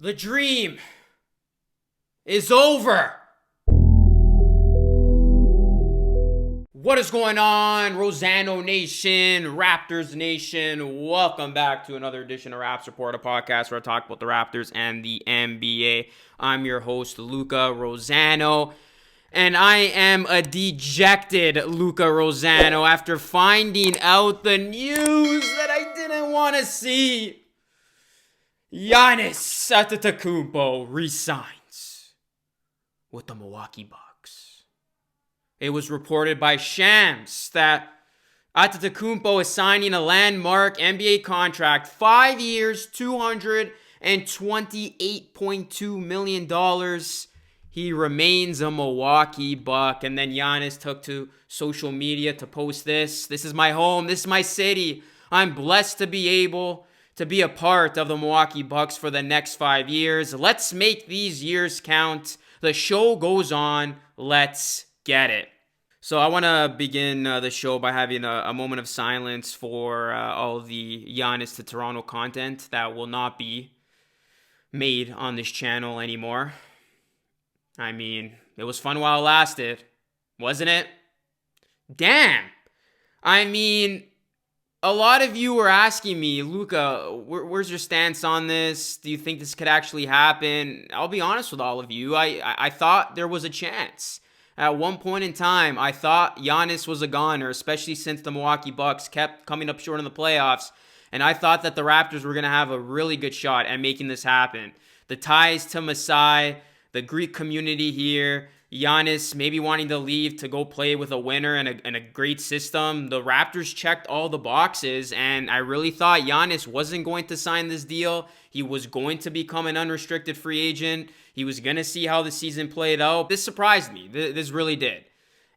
The dream is over. What is going on, Rosano Nation, Raptors Nation? Welcome back to another edition of Raps Report, a podcast where I talk about the Raptors and the NBA. I'm your host, Luca Rosano, and I am a dejected Luca Rosano after finding out the news that I didn't want to see. Giannis Antetokounmpo resigns with the Milwaukee Bucks. It was reported by Shams that Antetokounmpo is signing a landmark NBA contract, 5 years, $228.2 million. He remains a Milwaukee Buck. And then Giannis took to social media to post this. This is my home. This is my city. I'm blessed to be able to be a part of the Milwaukee Bucks for the next 5 years. Let's make these years count. The show goes on. Let's get it. So I want to begin the show by having a moment of silence for all the Giannis to Toronto content that will not be made on this channel anymore. I mean, it was fun while it lasted, wasn't it? Damn. I mean, a lot of you were asking me, Luca, where's your stance on this? Do you think this could actually happen? I'll be honest with all of you. I thought there was a chance. At one point in time, I thought Giannis was a goner, especially since the Milwaukee Bucks kept coming up short in the playoffs. And I thought that the Raptors were going to have a really good shot at making this happen. The ties to Masai, the Greek community here, Giannis maybe wanting to leave to go play with a winner and a great system. The Raptors checked all the boxes, and I really thought Giannis wasn't going to sign this deal. He was going to become an unrestricted free agent. He was going to see how the season played out. This surprised me. This really did.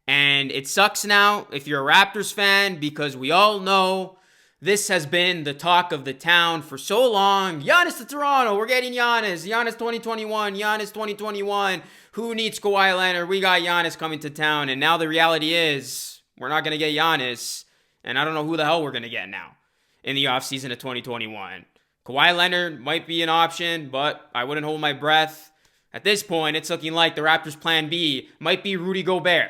And it sucks now if you're a Raptors fan, because we all know this has been the talk of the town for so long. Giannis to Toronto. We're getting Giannis. Giannis 2021. Giannis 2021. Who needs Kawhi Leonard? We got Giannis coming to town. And now the reality is we're not going to get Giannis. And I don't know who the hell we're going to get now in the offseason of 2021. Kawhi Leonard might be an option, but I wouldn't hold my breath. At this point, it's looking like the Raptors' plan B might be Rudy Gobert.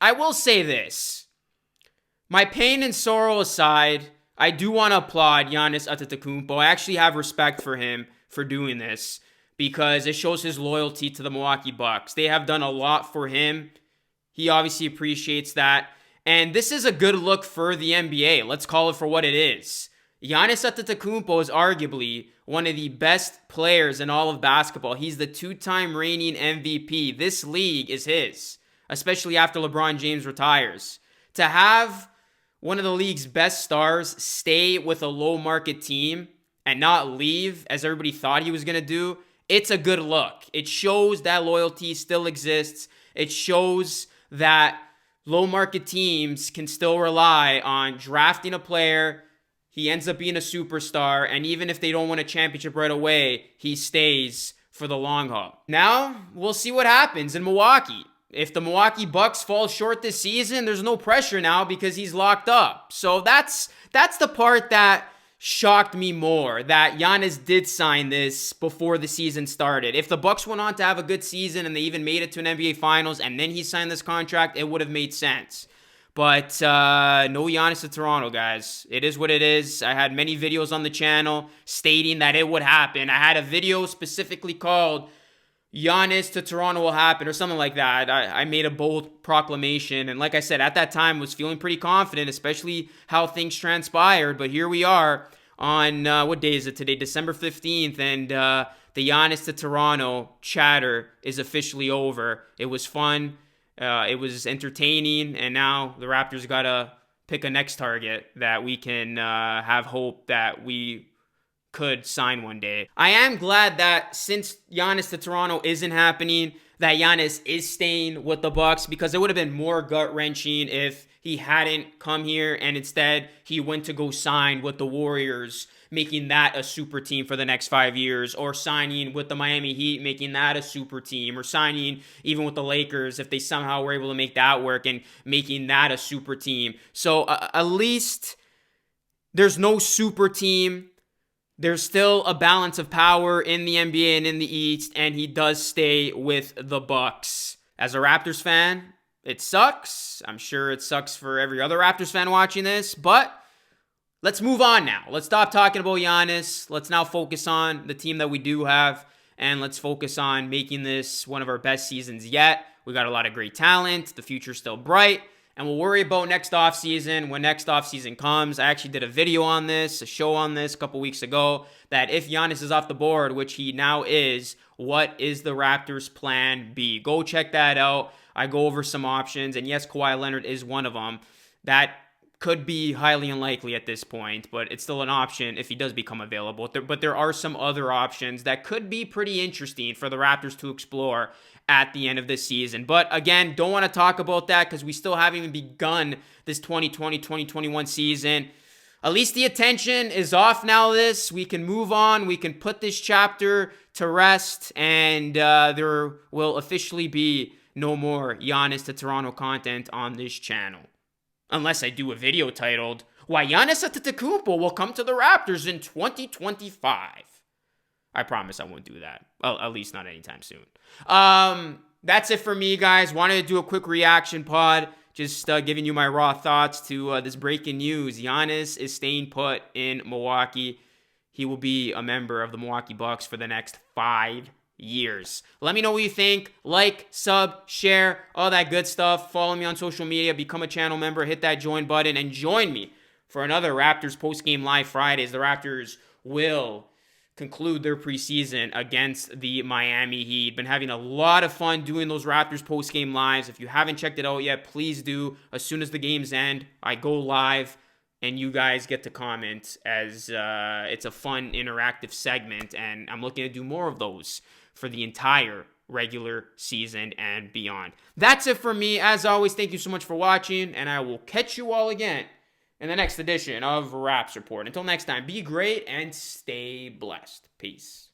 I will say this. My pain and sorrow aside, I do want to applaud Giannis Antetokounmpo. I actually have respect for him for doing this because it shows his loyalty to the Milwaukee Bucks. They have done a lot for him. He obviously appreciates that. And this is a good look for the NBA. Let's call it for what it is. Giannis Antetokounmpo is arguably one of the best players in all of basketball. He's the two-time reigning MVP. This league is his, especially after LeBron James retires. To have one of the league's best stars stay with a low-market team and not leave as everybody thought he was going to do, it's a good look. It shows that loyalty still exists. It shows that low-market teams can still rely on drafting a player. He ends up being a superstar, and even if they don't win a championship right away, he stays for the long haul. Now, we'll see what happens in Milwaukee. If the Milwaukee Bucks fall short this season, there's no pressure now because he's locked up. So that's the part that shocked me more, that Giannis did sign this before the season started. If the Bucks went on to have a good season and they even made it to an NBA Finals and then he signed this contract, it would have made sense. But no Giannis to Toronto, guys. It is what it is. I had many videos on the channel stating that it would happen. I had a video specifically called Giannis to Toronto will happen or something like that. I made a bold proclamation. And like I said, at that time, was feeling pretty confident, especially how things transpired. But here we are on, what day is it today? December 15th. And the Giannis to Toronto chatter is officially over. It was fun. It was entertaining. And now the Raptors got to pick a next target that we can have hope that we could sign one day. I am glad that since Giannis to Toronto isn't happening, that Giannis is staying with the Bucks, because it would have been more gut-wrenching if he hadn't come here and instead he went to go sign with the Warriors, making that a super team for the next 5 years, or signing with the Miami Heat, making that a super team, or signing even with the Lakers if they somehow were able to make that work and making that a super team. So at least there's no super team there's still a balance of power in the NBA and in the East, and he does stay with the Bucks. As a Raptors fan, it sucks. I'm sure it sucks for every other Raptors fan watching this, but let's move on now. Let's stop talking about Giannis. Let's now focus on the team that we do have, and let's focus on making this one of our best seasons yet. We got a lot of great talent. The future's still bright. And we'll worry about next offseason when next offseason comes. I actually did a video on this, a show on this a couple weeks ago, that if Giannis is off the board, which he now is, what is the Raptors' plan B? Go check that out. I go over some options, and yes, Kawhi Leonard is one of them. That could be highly unlikely at this point, but it's still an option if he does become available. But there are some other options that could be pretty interesting for the Raptors to explore at the end of this season. But again, don't want to talk about that because we still haven't even begun this 2020-2021 season. At least the attention is off now. We can move on. We can put this chapter to rest, and there will officially be no more Giannis to Toronto content on this channel. Unless I do a video titled, Why Giannis Antetokounmpo Will Come to the Raptors in 2025. I promise I won't do that. Well, at least not anytime soon. That's it for me, guys. Wanted to do a quick reaction pod. Just giving you my raw thoughts to this breaking news. Giannis is staying put in Milwaukee. He will be a member of the Milwaukee Bucks for the next 5 years. Let me know what you think. Like, sub, share, all that good stuff. Follow me on social media. Become a channel member. Hit that join button and join me for another Raptors post-game live Fridays. The Raptors will conclude their preseason against the Miami Heat. Been having a lot of fun doing those Raptors post-game lives. If you haven't checked it out yet, please do. As soon as the games end, I go live and you guys get to comment as it's a fun interactive segment, and I'm looking to do more of those for the entire regular season and beyond. That's it for me. As always, thank you so much for watching, and I will catch you all again in the next edition of Raps Report. Until next time, be great and stay blessed. Peace.